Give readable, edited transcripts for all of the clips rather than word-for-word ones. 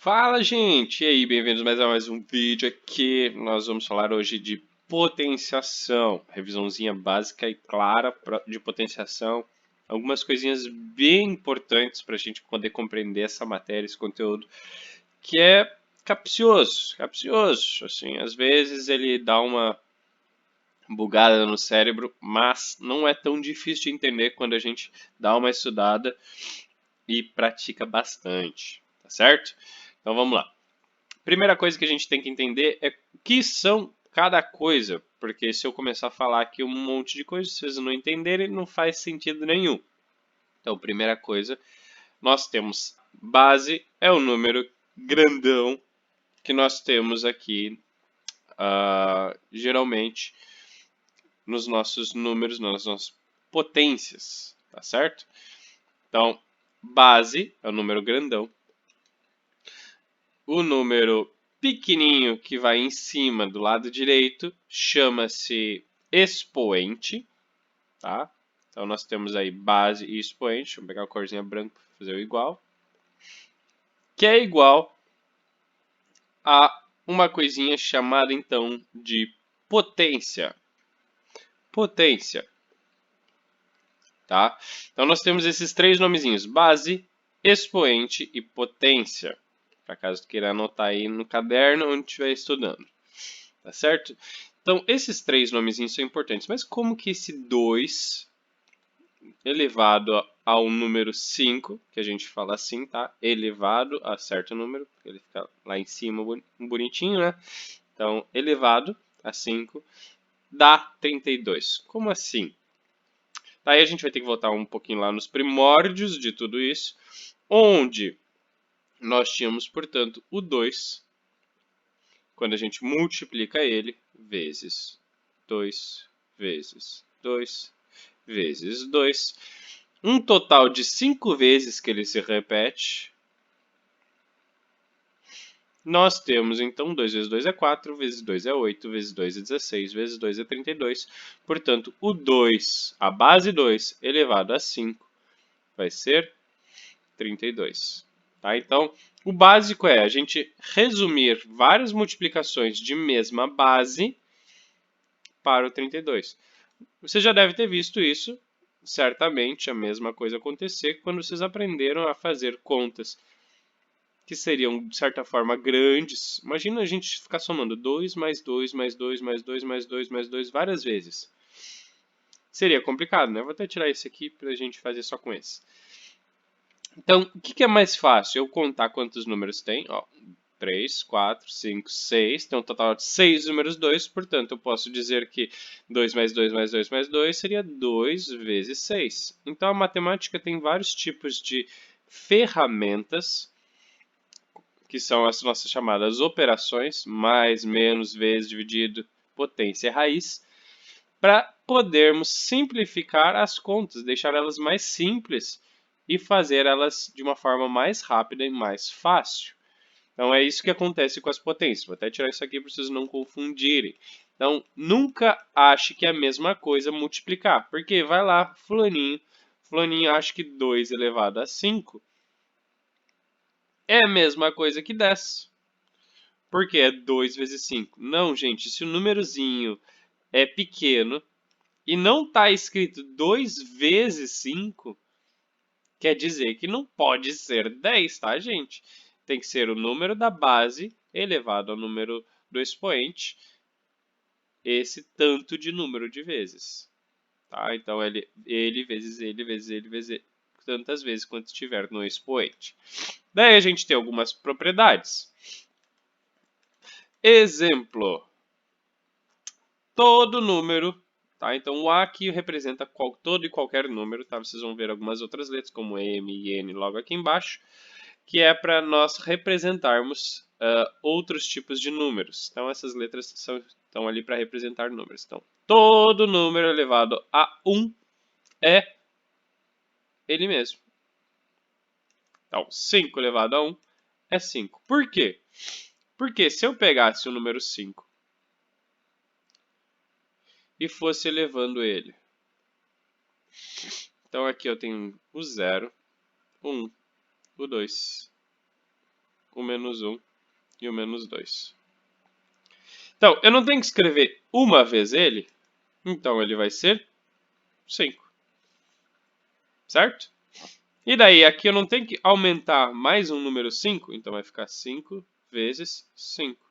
Fala, gente! E aí, bem-vindos mais a mais um vídeo aqui. Nós vamos falar hoje de potenciação, revisãozinha básica e clara de potenciação. Algumas coisinhas bem importantes para a gente poder compreender essa matéria, esse conteúdo, que é capcioso. Assim, às vezes ele dá uma bugada no cérebro, mas não é tão difícil de entender quando a gente dá uma estudada e pratica bastante, tá certo? Então vamos lá. Primeira coisa que a gente tem que entender é o que são cada coisa, porque se eu começar a falar aqui um monte de coisas, se vocês não entenderem, não faz sentido nenhum. Então, primeira coisa, nós temos base, é o número grandão que nós temos aqui, geralmente, nos nossos números, nas nossas potências, tá certo? Então, base é o número grandão. O número pequenininho que vai em cima do lado direito chama-se expoente, tá? Então nós temos aí base e expoente. Vamos pegar a corzinha branca para fazer o igual. Que é igual a uma coisinha chamada então de potência. Potência, tá? Então nós temos esses três nomezinhos: base, expoente e potência. Para caso queira anotar aí no caderno onde estiver estudando. Tá certo? Então, esses três nomezinhos são importantes. Mas como que esse 2 elevado ao número 5, que a gente fala assim, tá? Elevado a certo número, porque ele fica lá em cima bonitinho, né? Então, elevado a 5 dá 32. Como assim? Daí a gente vai ter que voltar um pouquinho lá nos primórdios de tudo isso, onde nós tínhamos, portanto, o 2, quando a gente multiplica ele, vezes 2, vezes 2, vezes 2. Um total de 5 vezes que ele se repete. Nós temos, então, 2 vezes 2 é 4, vezes 2 é 8, vezes 2 é 16, vezes 2 é 32. Portanto, o 2, a base 2, elevado a 5, vai ser 32. Tá? Então, o básico é a gente resumir várias multiplicações de mesma base para o 32. Você já deve ter visto isso, certamente a mesma coisa acontecer quando vocês aprenderam a fazer contas que seriam, de certa forma, grandes. Imagina a gente ficar somando 2 mais 2 mais 2 mais 2 mais 2 mais 2 várias vezes. Seria complicado, né? Vou até tirar esse aqui para a gente fazer só com esse. Então, o que é mais fácil? Eu contar quantos números tem. Ó, 3, 4, 5, 6. Tem um total de 6 números 2. Portanto, eu posso dizer que 2 mais 2 mais 2 mais 2 seria 2 vezes 6. Então, a matemática tem vários tipos de ferramentas, que são as nossas chamadas operações, mais, menos, vezes, dividido, potência e raiz, para podermos simplificar as contas, deixar elas mais simples e fazer elas de uma forma mais rápida e mais fácil. Então é isso que acontece com as potências. Vou até tirar isso aqui para vocês não confundirem. Então nunca ache que é a mesma coisa multiplicar, porque vai lá, fulaninho acha que 2 elevado a 5 é a mesma coisa que 10. Porque é 2 vezes 5. Não, gente, se o númerozinho é pequeno e não está escrito 2 vezes 5, quer dizer que não pode ser 10, tá, gente? Tem que ser o número da base elevado ao número do expoente, esse tanto de número de vezes. Tá? Então, ele vezes ele vezes ele vezes ele, tantas vezes quanto estiver no expoente. Daí a gente tem algumas propriedades. Exemplo: todo número, tá? Então o A aqui representa todo e qualquer número, tá? Vocês vão ver algumas outras letras, como M e N logo aqui embaixo, que é para nós representarmos outros tipos de números. Então essas letras estão ali para representar números. Então, todo número elevado a 1 é ele mesmo. Então, 5 elevado a 1 é 5. Por quê? Porque se eu pegasse o número 5 e fosse elevando ele, então aqui eu tenho o 0, o 1, o 2, o menos 1 e o menos 2. Então, eu não tenho que escrever uma vez ele, então ele vai ser 5. Certo? E daí, aqui eu não tenho que aumentar mais um número 5, então vai ficar 5 vezes 5.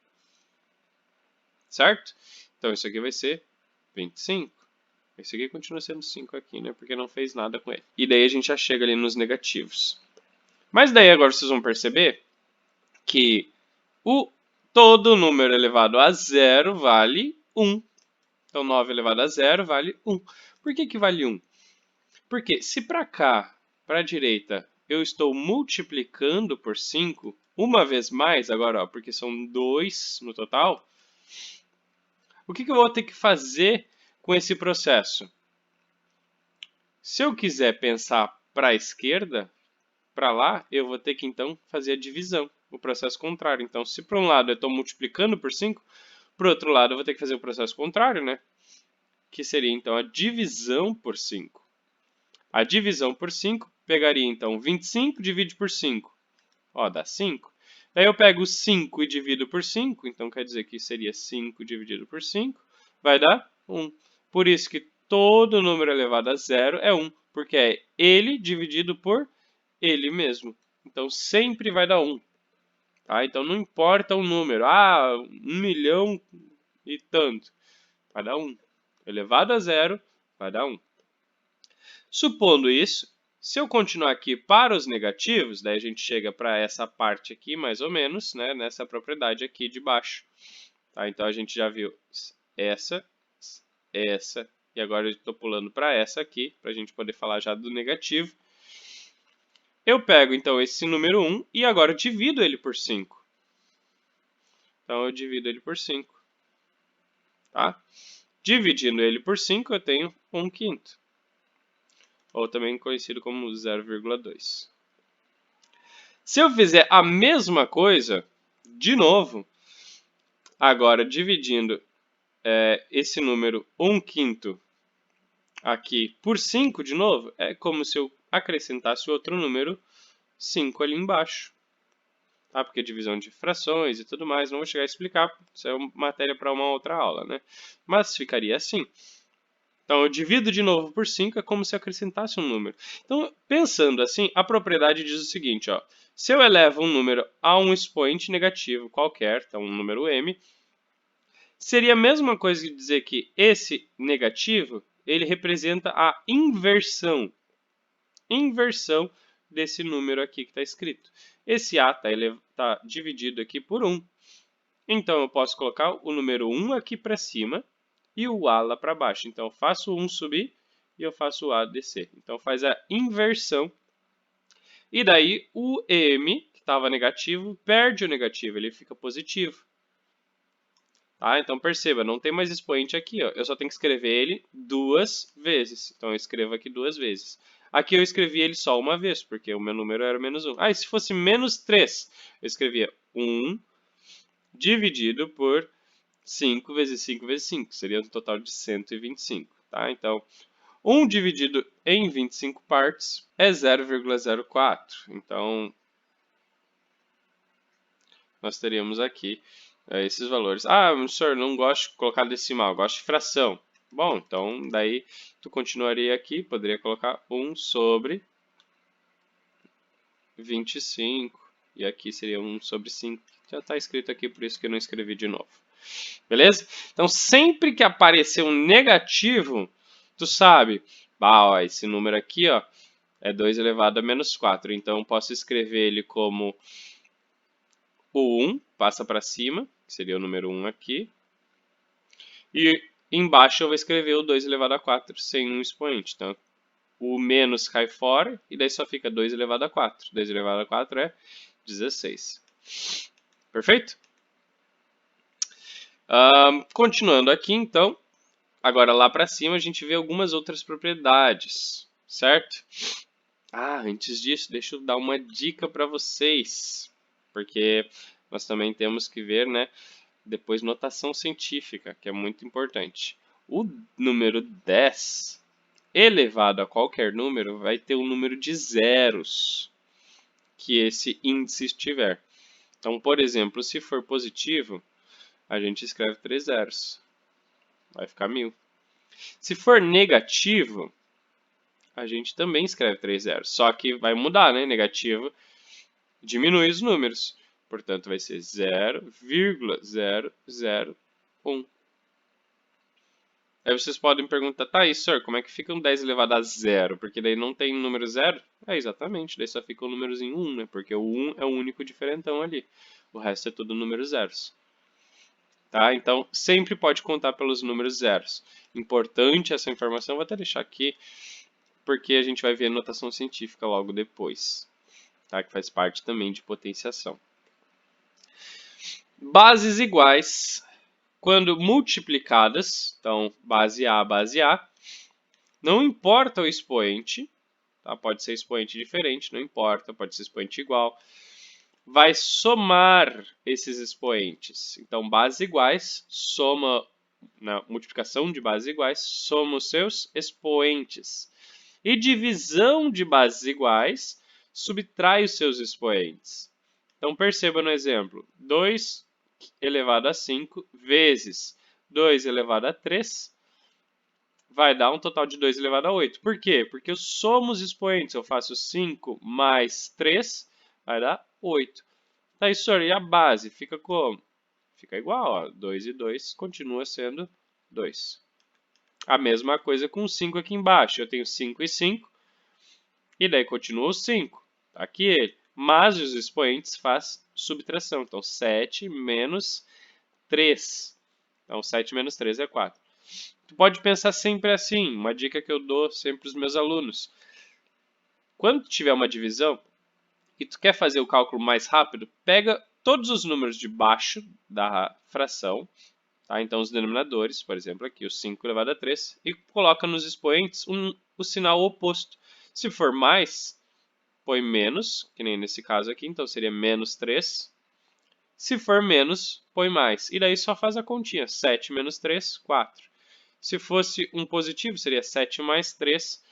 Certo? Então, isso aqui vai ser 25. Esse aqui continua sendo 5 aqui, né? Porque não fez nada com ele. E daí a gente já chega ali nos negativos. Mas daí agora vocês vão perceber que todo número elevado a zero vale 1. Então, 9 elevado a zero vale 1. Por que que vale 1? Porque se para cá, para a direita, eu estou multiplicando por 5, uma vez mais, agora, ó, porque são 2 no total, o que que eu vou ter que fazer com esse processo? Se eu quiser pensar para a esquerda, para lá, eu vou ter que então fazer a divisão, o processo contrário. Então, se para um lado eu estou multiplicando por 5, para o outro lado eu vou ter que fazer o processo contrário, né? Que seria então a divisão por 5. A divisão por 5 pegaria então 25, divide por 5. Ó, dá 5. Daí eu pego 5 e divido por 5, então quer dizer que seria 5 dividido por 5, vai dar 1. Por isso que todo número elevado a zero é 1, porque é ele dividido por ele mesmo. Então sempre vai dar 1. Tá? Então não importa o número, 1 milhão e tanto, vai dar 1. Elevado a zero vai dar 1. Supondo isso, se eu continuar aqui para os negativos, daí a gente chega para essa parte aqui, mais ou menos, né, nessa propriedade aqui de baixo. Tá? Então a gente já viu essa, e agora eu estou pulando para essa aqui, para a gente poder falar já do negativo. Eu pego então esse número 1 e agora eu divido ele por 5. Então eu divido ele por 5. Tá? Dividindo ele por 5, eu tenho 1/5. Ou também conhecido como 0,2. Se eu fizer a mesma coisa, de novo, agora dividindo esse número 1/5 aqui por 5 de novo, é como se eu acrescentasse outro número 5 ali embaixo. Tá? Porque divisão de frações e tudo mais, não vou chegar a explicar, isso é matéria para uma outra aula, né? Mas ficaria assim. Então, eu divido de novo por 5, é como se eu acrescentasse um número. Então, pensando assim, a propriedade diz o seguinte, ó. Se eu elevo um número a um expoente negativo qualquer, então um número m, seria a mesma coisa que dizer que esse negativo, ele representa a inversão desse número aqui que está escrito. Esse a está dividido aqui por 1. Então, eu posso colocar o número 1 aqui para cima e o A lá para baixo. Então, eu faço o 1 subir e eu faço o A descer. Então, faz a inversão. E daí, o M, que estava negativo, perde o negativo, ele fica positivo. Tá? Então, perceba, não tem mais expoente aqui. Ó. Eu só tenho que escrever ele 2 vezes. Então, eu escrevo aqui 2 vezes. Aqui eu escrevi ele só uma vez, porque o meu número era menos 1. E se fosse menos 3? Eu escrevia 1 dividido por 5 vezes 5 vezes 5, seria um total de 125. Tá? Então, 1 dividido em 25 partes é 0,04. Então, nós teríamos aqui esses valores. Professor, não gosto de colocar decimal, gosto de fração. Bom, então, daí, tu continuaria aqui, poderia colocar 1 sobre 25. E aqui seria 1 sobre 5. Já está escrito aqui, por isso que eu não escrevi de novo. Beleza? Então, sempre que aparecer um negativo, tu sabe, ó, esse número aqui ó, é 2 elevado a menos 4. Então, posso escrever ele como o 1, passa para cima, que seria o número 1 aqui. E embaixo eu vou escrever o 2 elevado a 4, sem um expoente. Então, o menos cai fora, e daí só fica 2 elevado a 4. 2 elevado a 4 é 16. Perfeito? Continuando aqui, então, agora lá para cima a gente vê algumas outras propriedades, certo? Antes disso, deixa eu dar uma dica para vocês, porque nós também temos que ver, né, depois notação científica, que é muito importante. O número 10 elevado a qualquer número vai ter um número de zeros que esse índice estiver. Então, por exemplo, se for positivo, a gente escreve 3 zeros. Vai ficar 1000. Se for negativo, a gente também escreve 3 zeros. Só que vai mudar, né? Negativo diminui os números. Portanto, vai ser 0,001. Aí vocês podem perguntar, tá aí, senhor, como é que fica um 10 elevado a zero? Porque daí não tem número zero? É, exatamente, daí só fica o númerozinho 1, né? Porque o 1 é o único diferentão ali. O resto é tudo números zeros. Tá? Então, sempre pode contar pelos números zeros. Importante essa informação, vou até deixar aqui, porque a gente vai ver a notação científica logo depois, tá? Que faz parte também de potenciação. Bases iguais, quando multiplicadas, então base A, não importa o expoente, tá? Pode ser expoente diferente, não importa, pode ser expoente igual, vai somar esses expoentes. Então, bases iguais, soma, na multiplicação de bases iguais, soma os seus expoentes. E divisão de bases iguais, subtrai os seus expoentes. Então, perceba no exemplo, 2 elevado a 5 vezes 2 elevado a 3 vai dar um total de 2 elevado a 8. Por quê? Porque eu somo os expoentes. Eu faço 5 mais 3, vai dar 8. Tá aí, senhor, e a base fica como? Fica igual, ó. 2 e 2 continua sendo 2. A mesma coisa com 5 aqui embaixo. Eu tenho 5 e 5, e daí continua o 5. Tá aqui ele. Mas os expoentes faz subtração. Então, 7 menos 3. Então, 7 menos 3 é 4. Tu pode pensar sempre assim, uma dica que eu dou sempre para os meus alunos. Quando tu tiver uma divisão e tu quer fazer o cálculo mais rápido, pega todos os números de baixo da fração, tá? Então os denominadores, por exemplo, aqui o 5 elevado a 3, e coloca nos expoentes o sinal oposto. Se for mais, põe menos, que nem nesse caso aqui, então seria menos 3. Se for menos, põe mais. E daí só faz a continha. 7 menos 3, 4. Se fosse um positivo, seria 7 mais 3,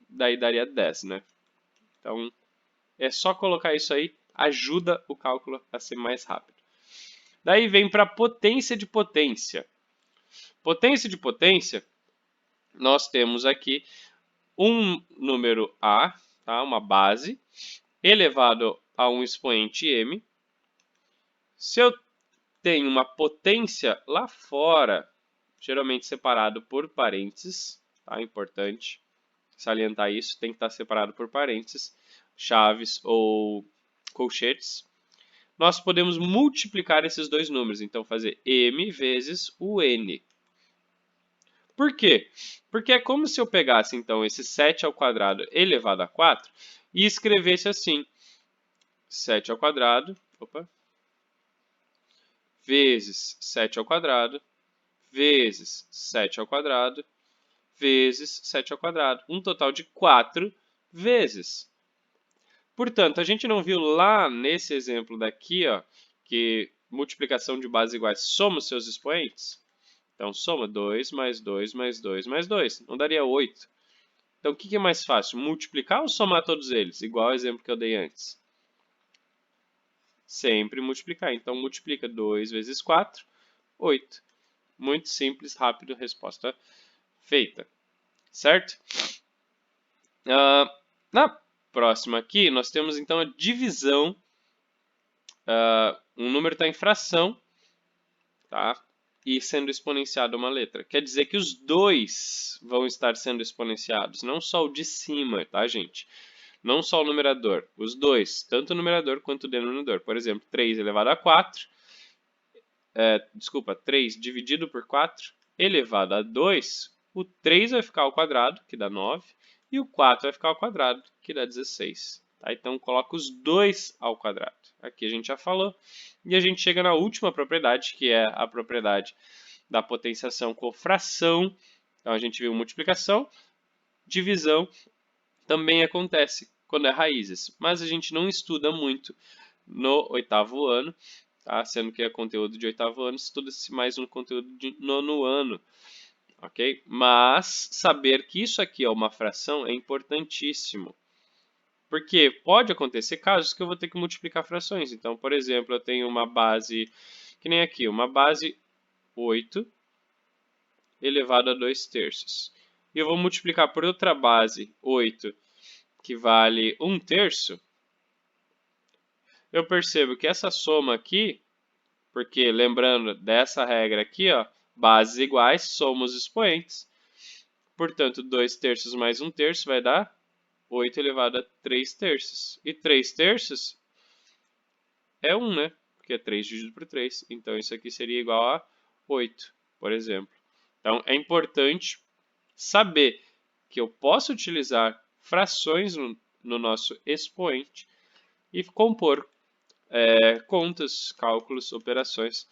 daí daria 10, né? Então, é só colocar isso aí, ajuda o cálculo a ser mais rápido. Daí vem para potência de potência. Potência de potência, nós temos aqui um número A, tá? Uma base, elevado a um expoente m. Se eu tenho uma potência lá fora, geralmente separado por parênteses, tá? Importante salientar isso, tem que estar separado por parênteses, chaves ou colchetes. Nós podemos multiplicar esses dois números, então fazer m vezes o n. Por quê? Porque é como se eu pegasse então esse 7 ao quadrado elevado a 4 e escrevesse assim: 7 ao quadrado, vezes 7 ao quadrado, vezes 7 ao quadrado, vezes 7 ao quadrado. Um total de 4 vezes. Portanto, a gente não viu lá nesse exemplo daqui, ó, que multiplicação de bases iguais soma os seus expoentes? Então, soma 2 mais 2 mais 2 mais 2. Não daria 8. Então, o que é mais fácil? Multiplicar ou somar todos eles? Igual ao exemplo que eu dei antes. Sempre multiplicar. Então, multiplica 2 vezes 4, 8. Muito simples, rápido, resposta feita. Certo? Na próxima aqui, nós temos então a divisão. Um número está em fração, tá? E sendo exponenciado uma letra. Quer dizer que os dois vão estar sendo exponenciados, não só o de cima, tá, gente? Não só o numerador, os dois, tanto o numerador quanto o denominador. Por exemplo, 3 elevado a 4, 3 dividido por 4 elevado a 2, o 3 vai ficar ao quadrado, que dá 9, e o 4 vai ficar ao quadrado, que dá 16. Tá? Então, coloca os dois ao quadrado. Aqui a gente já falou. E a gente chega na última propriedade, que é a propriedade da potenciação com fração. Então, a gente viu multiplicação, divisão também acontece quando é raízes, mas a gente não estuda muito no oitavo ano, tá? Sendo que é conteúdo de oitavo ano, estuda-se mais no conteúdo de nono ano, ok? Mas saber que isso aqui é uma fração é importantíssimo, Porque pode acontecer casos que eu vou ter que multiplicar frações. Então, por exemplo, eu tenho uma base, que nem aqui, uma base 8 elevado a 2 terços. E eu vou multiplicar por outra base 8, que vale 1 terço. Eu percebo que essa soma aqui, porque lembrando dessa regra aqui, ó, bases iguais, somos expoentes. Portanto, 2 terços mais 1 terço vai dar 8 elevado a 3 terços. E 3 terços é 1, né? Porque é 3 dividido por 3. Então, isso aqui seria igual a 8, por exemplo. Então, é importante saber que eu posso utilizar frações no nosso expoente e compor contas, cálculos, operações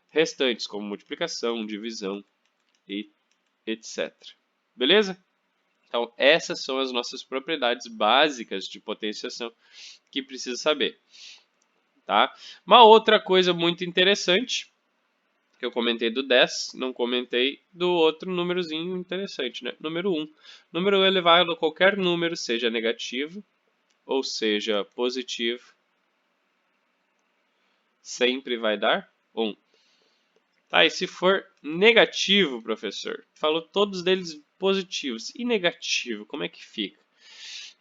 restantes, como multiplicação, divisão e etc. Beleza? Então, essas são as nossas propriedades básicas de potenciação que precisa saber. Tá? Uma outra coisa muito interessante, que eu comentei do 10, não comentei do outro númerozinho interessante, né? Número 1. Número 1 elevado a qualquer número, seja negativo ou seja positivo, sempre vai dar 1. Tá, e se for negativo, professor? Falou todos deles positivos. E negativo, como é que fica?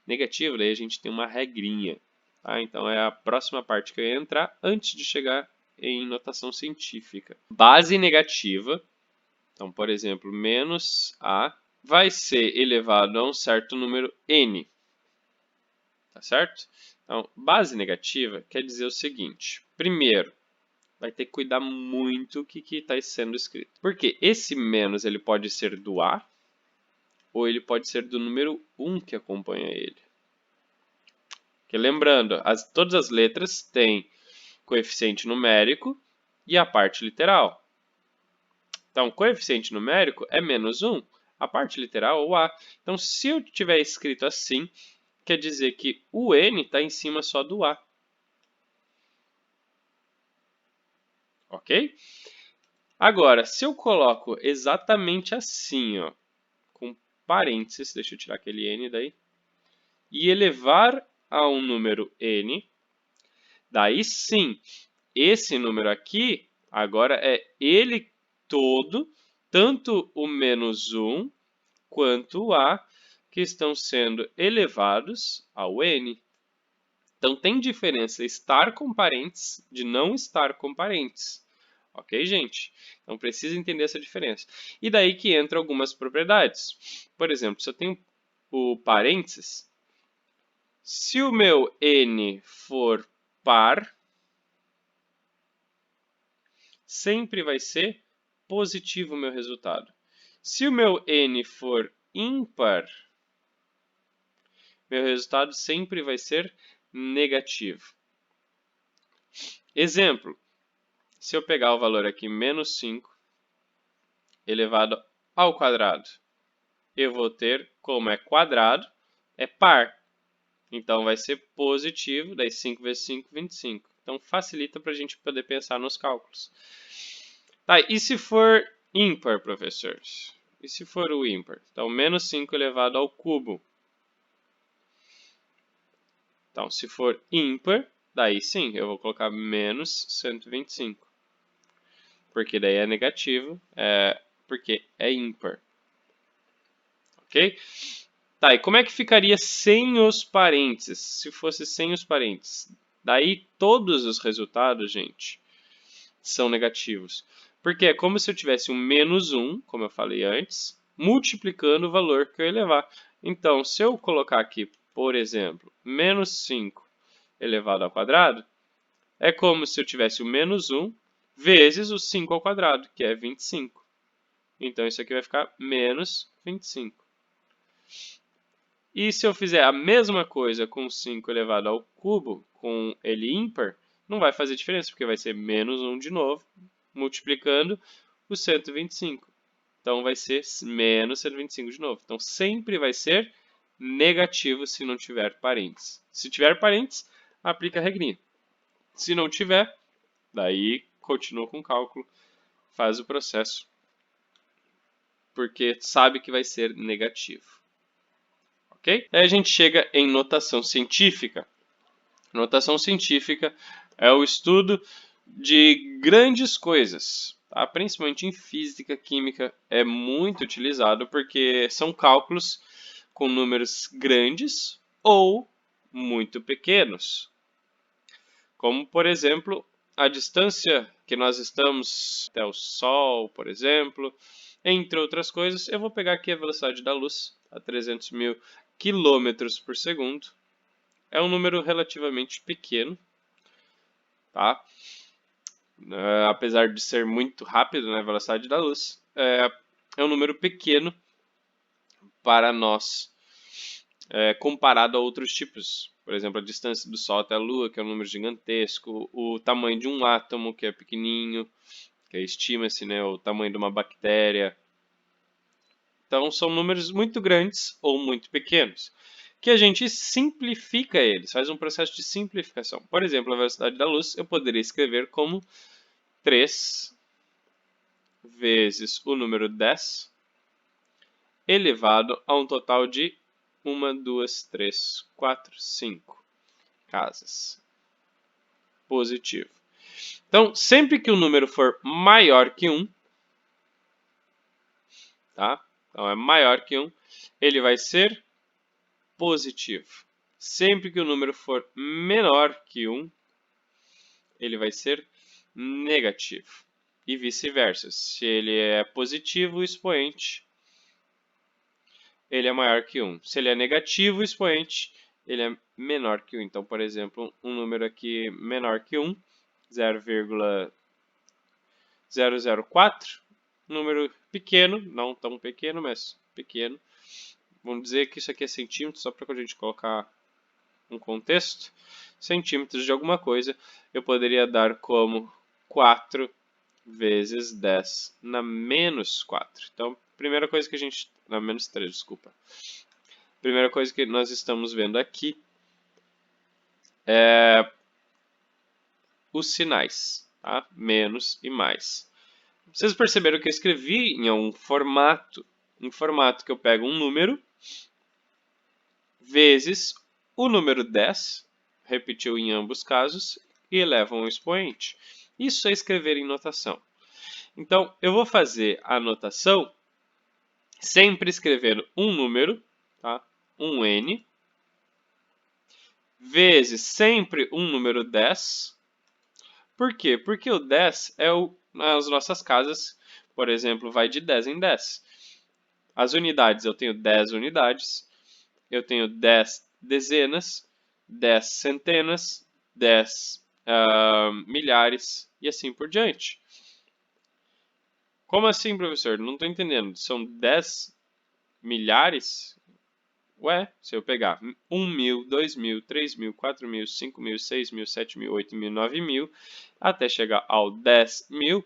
Negativo, daí a gente tem uma regrinha. Tá? Então é a próxima parte que eu ia entrar antes de chegar em notação científica. Base negativa, então, por exemplo, menos A, vai ser elevado a um certo número n. Tá certo? Então, base negativa quer dizer o seguinte. Primeiro, vai ter que cuidar muito o que está sendo escrito. Porque esse menos ele pode ser do A ou ele pode ser do número 1 que acompanha ele. Porque lembrando, todas as letras têm coeficiente numérico e a parte literal. Então, coeficiente numérico é menos 1, a parte literal o A. Então, se eu tiver escrito assim, quer dizer que o N está em cima só do A. Ok? Agora, se eu coloco exatamente assim, ó, com parênteses, deixa eu tirar aquele N daí, e elevar a um número N, daí sim, esse número aqui, agora é ele todo, tanto o menos 1 quanto o A, que estão sendo elevados ao N. Então, tem diferença estar com parênteses de não estar com parênteses. Ok, gente? Então, precisa entender essa diferença. E daí que entra algumas propriedades. Por exemplo, se eu tenho o parênteses, se o meu N for par, sempre vai ser positivo o meu resultado. Se o meu N for ímpar, meu resultado sempre vai ser negativo. Exemplo, se eu pegar o valor aqui, menos 5, elevado ao quadrado, eu vou ter, como é quadrado, é par. Então, vai ser positivo, daí 5 vezes 5, 25. Então, facilita para a gente poder pensar nos cálculos. Tá, e se for ímpar, professores? E se for o ímpar? Então, menos 5 elevado ao cubo. Então, se for ímpar, daí sim, eu vou colocar menos 125. Porque daí é negativo, porque é ímpar. Ok? Tá, e como é que ficaria sem os parênteses? Se fosse sem os parênteses. Daí todos os resultados, gente, são negativos. Porque é como se eu tivesse um menos 1, como eu falei antes, multiplicando o valor que eu ia levar. Então, se eu colocar aqui, por exemplo, menos 5 elevado ao quadrado, é como se eu tivesse o menos 1 vezes o 5 ao quadrado, que é 25. Então, isso aqui vai ficar menos 25. E se eu fizer a mesma coisa com 5 elevado ao cubo, com ele ímpar, não vai fazer diferença, porque vai ser menos 1 de novo, multiplicando o 125. Então, vai ser menos 125 de novo. Então, sempre vai ser negativo se não tiver parênteses. Se tiver parênteses, aplica a regrinha. Se não tiver, daí continua com o cálculo, faz o processo, porque sabe que vai ser negativo. ok? Aí a gente chega em notação científica. Notação científica é o estudo de grandes coisas, tá? Principalmente em física, química, é muito utilizado porque são cálculos com números grandes ou muito pequenos. Como, por exemplo, a distância que nós estamos até o Sol, por exemplo, entre outras coisas. Eu vou pegar aqui a velocidade da luz, a 300 mil quilômetros por segundo. É um número relativamente pequeno, tá? Apesar de ser muito rápido, né, a velocidade da luz, é um número pequeno para nós, comparado a outros tipos. Por exemplo, a distância do Sol até a Lua, que é um número gigantesco, o tamanho de um átomo, que é pequenininho, que estima-se, né, o tamanho de uma bactéria. Então, são números muito grandes ou muito pequenos, que a gente simplifica eles, faz um processo de simplificação. Por exemplo, a velocidade da luz eu poderia escrever como 3 vezes o número 10 elevado a um total de 1, 2, 3, 4, 5 casas. Positivo. Então, sempre que o número for maior que 1, tá? Então, é maior que 1, ele vai ser positivo. Sempre que o número for menor que 1, ele vai ser negativo. E vice-versa. Se ele é positivo, o expoente, ele é maior que 1. Se ele é negativo, o expoente, ele é menor que 1. Então, por exemplo, um número aqui menor que 1, 0,004, número pequeno, não tão pequeno, mas pequeno. Vamos dizer que isso aqui é centímetro, só para a gente colocar um contexto. Centímetros de alguma coisa, eu poderia dar como 4 vezes 10 na menos 4. Então, primeira coisa que a gente... na menos 3, desculpa. Primeira coisa que nós estamos vendo aqui é os sinais, tá? Menos e mais. Vocês perceberam que eu escrevi em um formato que eu pego um número vezes o número 10, repetiu em ambos casos, e elevam um expoente. Isso é escrever em notação. Então, eu vou fazer a notação sempre escrevendo um número, tá? Um n, vezes sempre um número 10. Por quê? Porque o 10 é as nossas casas, por exemplo, vai de 10 em 10. As unidades, eu tenho 10 unidades, eu tenho 10 dezenas, 10 centenas, 10 milhares e assim por diante. Como assim, professor? Não estou entendendo. São 10 milhares? Ué, se eu pegar 1.000, 2.000, 3.000, 4.000, 5.000, 6.000, 7.000, 8.000, 9.000, até chegar ao 10.000,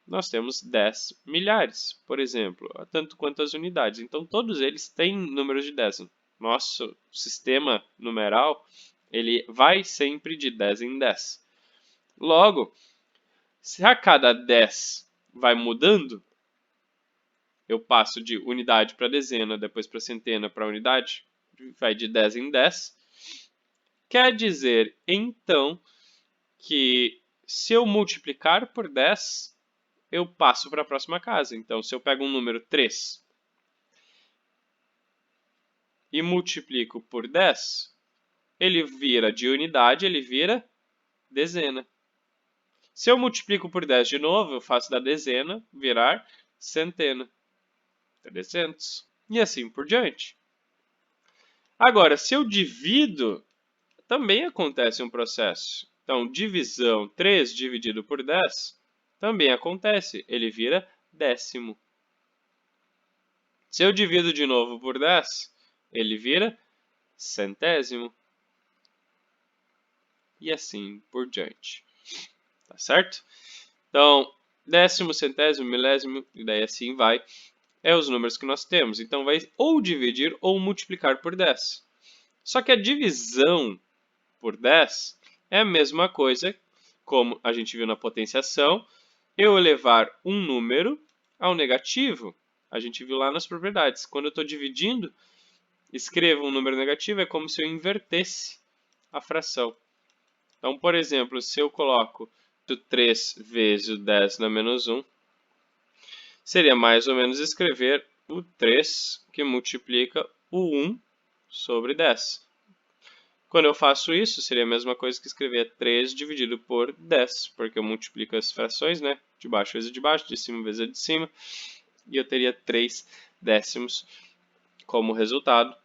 nós temos 10 milhares, por exemplo, tanto quanto as unidades. Então, todos eles têm números de 10. Nosso sistema numeral, ele vai sempre de 10 em 10. Logo, se a cada 10 vai mudando, eu passo de unidade para dezena, depois para centena, para unidade, vai de 10 em 10. Quer dizer, então, que se eu multiplicar por 10, eu passo para a próxima casa. Então, se eu pego um número 3 e multiplico por 10, ele vira de unidade, ele vira dezena. Se eu multiplico por 10 de novo, eu faço da dezena virar centena. 300. E assim por diante. Agora, se eu divido, também acontece um processo. Então, divisão 3 dividido por 10 também acontece. Ele vira décimo. Se eu divido de novo por 10, ele vira centésimo. E assim por diante. Tá certo? Então, décimo, centésimo, milésimo, e daí assim vai. É os números que nós temos. Então, vai ou dividir ou multiplicar por 10. Só que a divisão por 10 é a mesma coisa, como a gente viu na potenciação, eu elevar um número ao negativo. A gente viu lá nas propriedades. Quando eu estou dividindo, escrevo um número negativo, é como se eu invertesse a fração. Então, por exemplo, se eu coloco 3 vezes o 10 na menos 1, seria mais ou menos escrever o 3 que multiplica o 1 sobre 10. Quando eu faço isso, seria a mesma coisa que escrever 3 dividido por 10, porque eu multiplico as frações, né? De baixo vezes de baixo, de cima vezes de cima, e eu teria 3 décimos como resultado.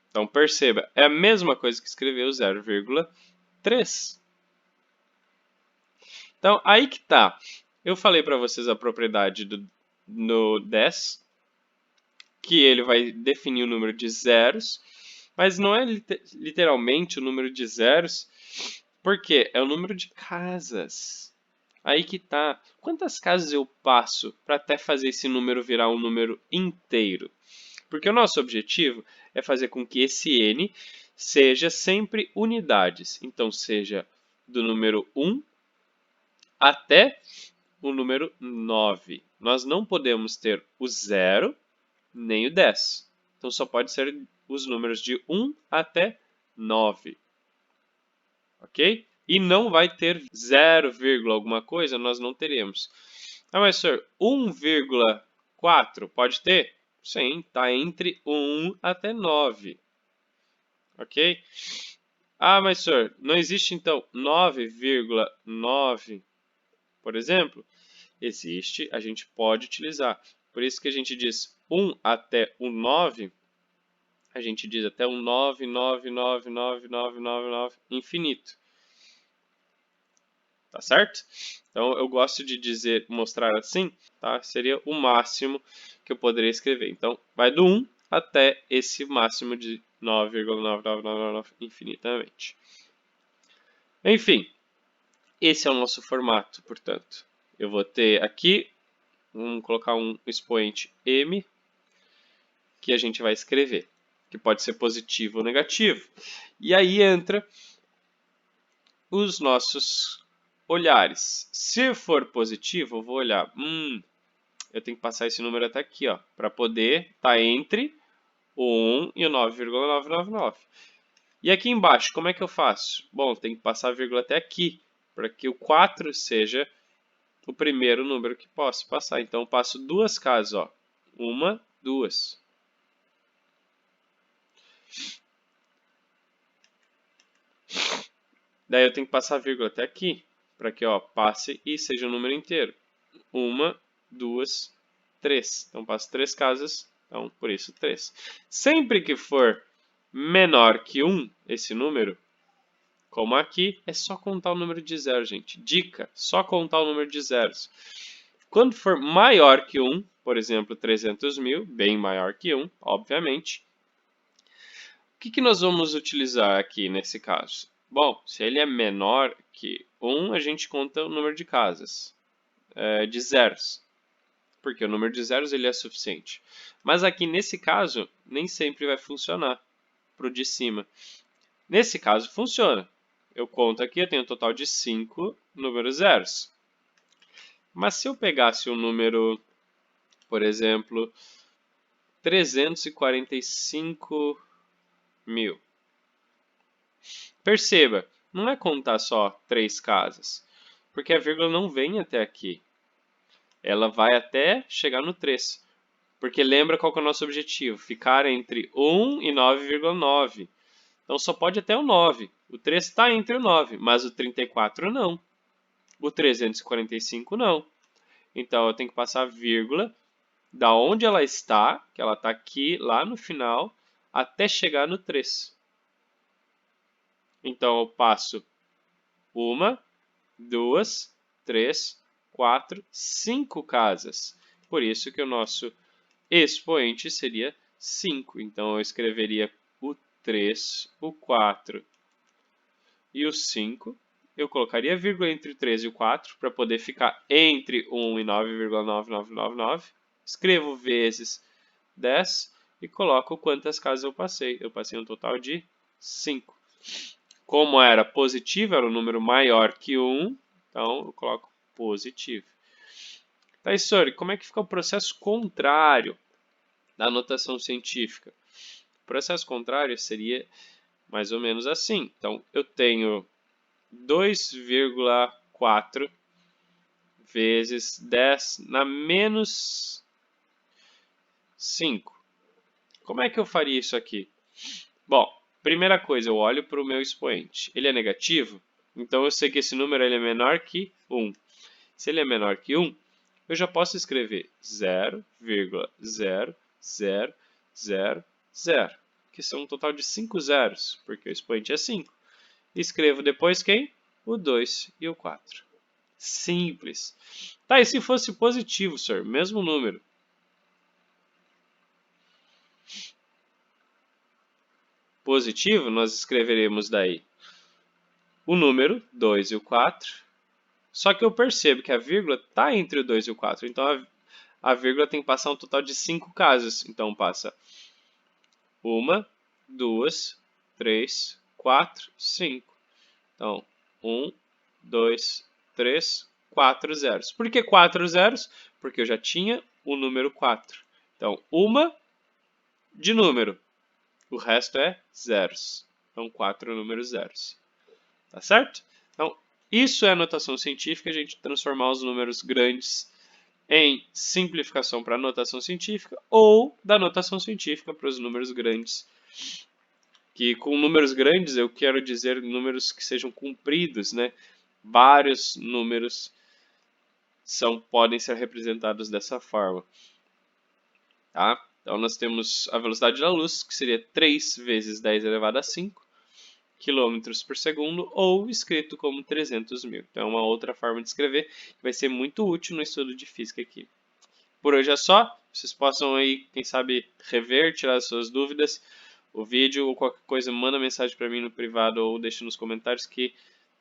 Então, perceba, é a mesma coisa que escrever o 0,3. Então, aí que tá. Eu falei para vocês a propriedade no 10, que ele vai definir o número de zeros, mas não é literalmente o número de zeros, porque é o número de casas. Aí que tá. Quantas casas eu passo para até fazer esse número virar um número inteiro? Porque o nosso objetivo é fazer com que esse n seja sempre unidades. Então, seja do número 1 até o número 9. Nós não podemos ter o 0 nem o 10. Então, só pode ser os números de 1 até 9. Ok? E não vai ter 0, alguma coisa, nós não teremos. Ah, mas, senhor, 1,4 pode ter? Sim, está entre 1 até 9. Ok? Ah, mas, senhor, não existe, então, 9,9, por exemplo? Existe, a gente pode utilizar. Por isso que a gente diz 1 até o 9, a gente diz até o 9, 9, 9, 9, 9, 9, 9, infinito. Tá certo? Então, eu gosto de dizer, mostrar assim, tá? Seria o máximo que eu poderia escrever. Então, vai do 1 até esse máximo de 9,9999 infinitamente. Enfim, esse é o nosso formato, portanto. Eu vou ter aqui, vamos colocar um expoente m, que a gente vai escrever, que pode ser positivo ou negativo. E aí entra os nossos olhares. Se for positivo, eu vou olhar, eu tenho que passar esse número até aqui, ó, para poder estar entre o 1 e o 9,999. E aqui embaixo, como é que eu faço? Bom, tem que passar a vírgula até aqui, para que o 4 seja o primeiro número que posso passar. Então, eu passo duas casas, ó. Uma, duas. Daí eu tenho que passar a vírgula até aqui, para que ó, passe e seja um número inteiro. Uma, duas, três. Então, passo três casas, então, por isso, 3. Sempre que for menor que 1, esse número, como aqui, é só contar o número de zeros, gente. Dica, só contar o número de zeros. Quando for maior que 1, por exemplo, 300 mil, bem maior que 1, obviamente, o que nós vamos utilizar aqui nesse caso? Bom, se ele é menor que 1, a gente conta o número de casas, de zeros, porque o número de zeros ele é suficiente. Mas aqui nesse caso, nem sempre vai funcionar para o de cima. Nesse caso, funciona. Eu conto aqui, eu tenho um total de 5 números zeros. Mas se eu pegasse um número, por exemplo, 345 mil. Perceba, não é contar só 3 casas, porque a vírgula não vem até aqui. Ela vai até chegar no 3. Porque lembra qual que é o nosso objetivo? Ficar entre 1 e 9,9. Então só pode até o 9. O 3 está entre o 9, mas o 34 não. O 345 não. Então eu tenho que passar a vírgula da onde ela está, que ela está aqui, lá no final, até chegar no 3. Então eu passo uma, duas, três, quatro, 5 casas. Por isso que o nosso expoente seria 5. Então eu escreveria o 3, o 4 e o 5. Eu colocaria vírgula entre o 3 e o 4 para poder ficar entre 1 e 9,9999. Escrevo vezes 10 e coloco quantas casas eu passei. Eu passei um total de 5. Como era positivo, era um número maior que 1, então eu coloco positivo. Tá, Sori, como é que fica o processo contrário da notação científica? processo contrário seria mais ou menos assim. Então, eu tenho 2,4 vezes 10 na menos 5. Como é que eu faria isso aqui? Bom, primeira coisa, eu olho para o meu expoente. Ele é negativo? Então, eu sei que esse número ele é menor que 1. Se ele é menor que 1, eu já posso escrever 0,0000, que são um total de 5 zeros, porque o expoente é 5. Escrevo depois quem? O 2 e o 4. Simples. Tá, e se fosse positivo, senhor? Mesmo número. Positivo, nós escreveremos daí o número 2 e o 4. Só que eu percebo que a vírgula está entre o 2 e o 4. Então, a vírgula tem que passar um total de 5 casas. Então, passa 1, 2, 3, 4, 5. Então, 1, 2, 3, 4 zeros. Por que 4 zeros? Porque eu já tinha o número 4. Então, uma de número. O resto é zeros. Então, 4 números zeros. Tá certo? Então, isso é a notação científica, a gente transformar os números grandes em simplificação para a notação científica ou da notação científica para os números grandes. Que com números grandes eu quero dizer números que sejam compridos, né? Vários números podem ser representados dessa forma. Tá? Então nós temos a velocidade da luz, que seria 3 vezes 10 elevado a 5 km por segundo, ou escrito como 300 mil. Então é uma outra forma de escrever, que vai ser muito útil no estudo de física aqui. Por hoje é só. Vocês possam aí, quem sabe, rever, tirar as suas dúvidas. O vídeo ou qualquer coisa, manda mensagem para mim no privado ou deixa nos comentários que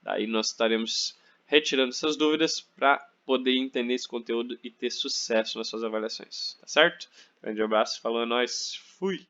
daí nós estaremos retirando essas dúvidas para poder entender esse conteúdo e ter sucesso nas suas avaliações. Tá certo? Grande abraço, falou, é nóis, fui!